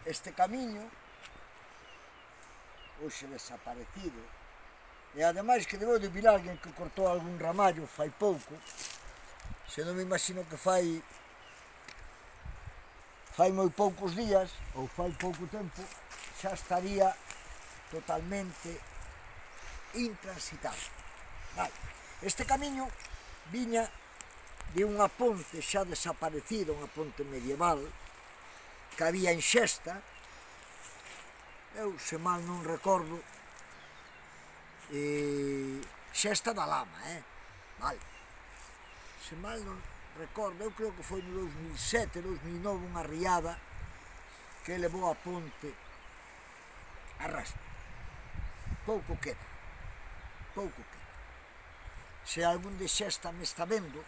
este camiño, hoxe desaparecido, e ademais que debeu de vir alguén que cortou algún ramallo fai pouco, se non me imagino que fai moi poucos días, ou fai pouco tempo, xa estaría totalmente intransitable. Vale. Este camiño viña de unha ponte xa desaparecida, unha ponte medieval, que había en Xesta. Eu, se mal non recordo, Xesta da Lama, vale. Se mal non recordo, eu creo que foi no 2007, 2009, unha riada que levou a ponte a rastro. Pouco queda, pouco queda. Se algún de Xesta me está vendo,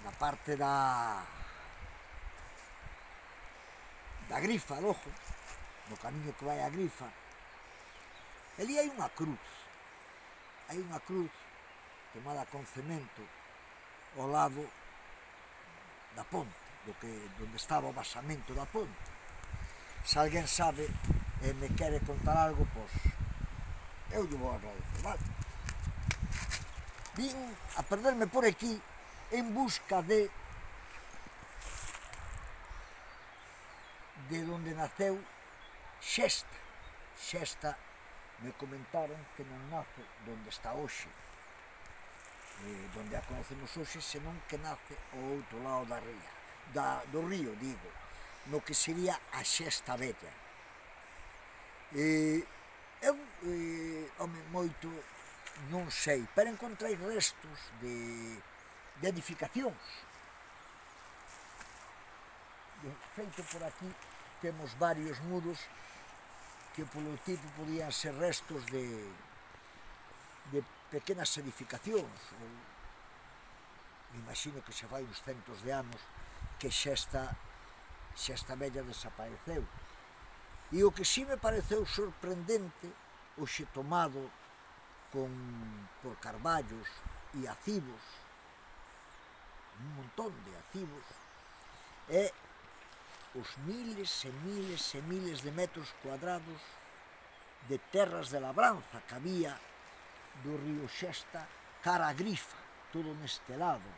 na parte da Grifa, logo, no camiño que vai a Grifa, ali hai unha cruz tomada con cemento ao lado da ponte, onde estaba o basamento da ponte. Se alguén sabe e me quere contar algo, pois eu lle vou agradecer, vale? Vin a perderme por aquí en busca de onde naceu Xesta. Xesta me comentaron que non nace onde está hoxe, donde a conocemos hoxe, senón que nace ao outro lado da ría, do río, digo, no que sería a Xesta Vella. Eu, moito non sei, pero encontrei restos de edificacións. De feito, por aquí temos varios muros que polo tipo podían ser restos de pequenas edificacións, ou me imagino que xa fai uns centos de anos que Xesta Vella desapareceu. E o que si me pareceu sorprendente, hoxe tomado por carballos e acivos, un montón de acivos, é os miles e miles e miles de metros cuadrados de terras de labranza que había do río Xesta cara a Grifa, todo neste lado.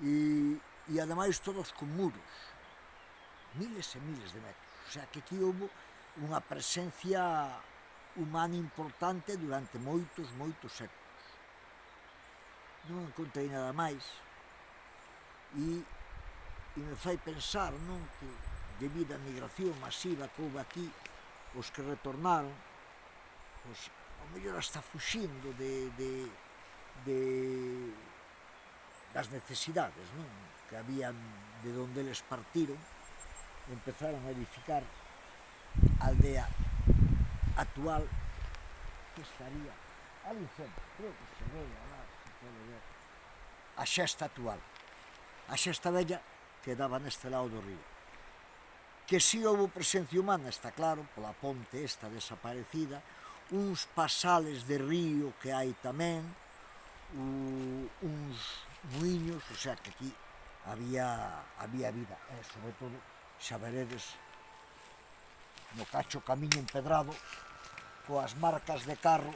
E ademais todos con muros, miles e miles de metros. O sea que aquí houve unha presencia humana importante durante moitos séculos. Non encontrei nada máis e me fai pensar, non, que debido á migración masiva que houve aquí, os que retornaron, pois, ao mellor hasta fuxindo das necesidades, non, que habían de onde eles partiron, empezaron a edificar a aldea actual, que estaría ali centro, creo que se ve, se pode ver, a Xesta actual. A Xesta Vella quedaba neste lado do río. Que si houve presencia humana, está claro, pola ponte esta desaparecida, uns pasales de río que hai tamén, uns muiños, o sea que aquí había vida, e sobre todo, xa veredes, no cacho camiño empedrado, coas marcas de carro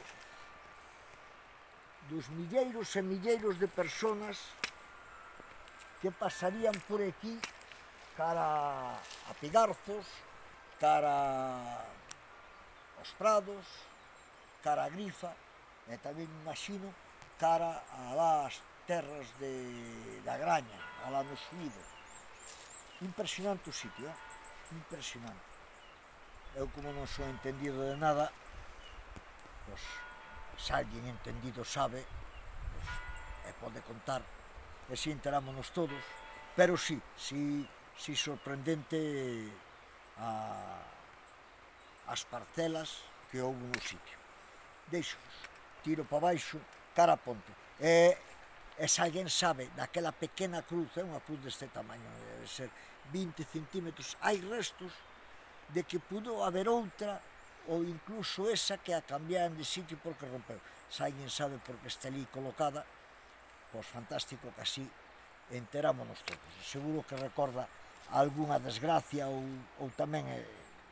dos milleiros e milleiros de personas que pasarían por aquí cara a Pigarzos, cara aos Prados, cara a Grifa, e tamén imagino cara a las terras da Graña, a lá no Suído. Impresionante o sitio, impresionante. Eu, como non sou entendido de nada, pois, se alguén entendido sabe, pois, e pode contar, e si enterámonos todos, pero si sorprendente as parcelas que houve no sitio. Deixos, tiro para baixo, cara a ponte. E se alguén sabe daquela pequena cruz, é unha cruz deste tamaño, debe ser 20 centímetros, hai restos de que pudo haber outra, ou incluso esa que a cambiaran de sitio porque rompeu. Se alguén sabe por que está ali colocada, pois fantástico, que así enterámonos todos. Seguro que recorda algunha desgracia ou tamén,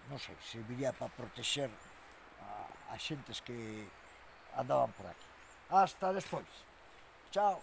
non sei, serviría para protexer a xentes que andaban por aquí. Hasta despois. Chao.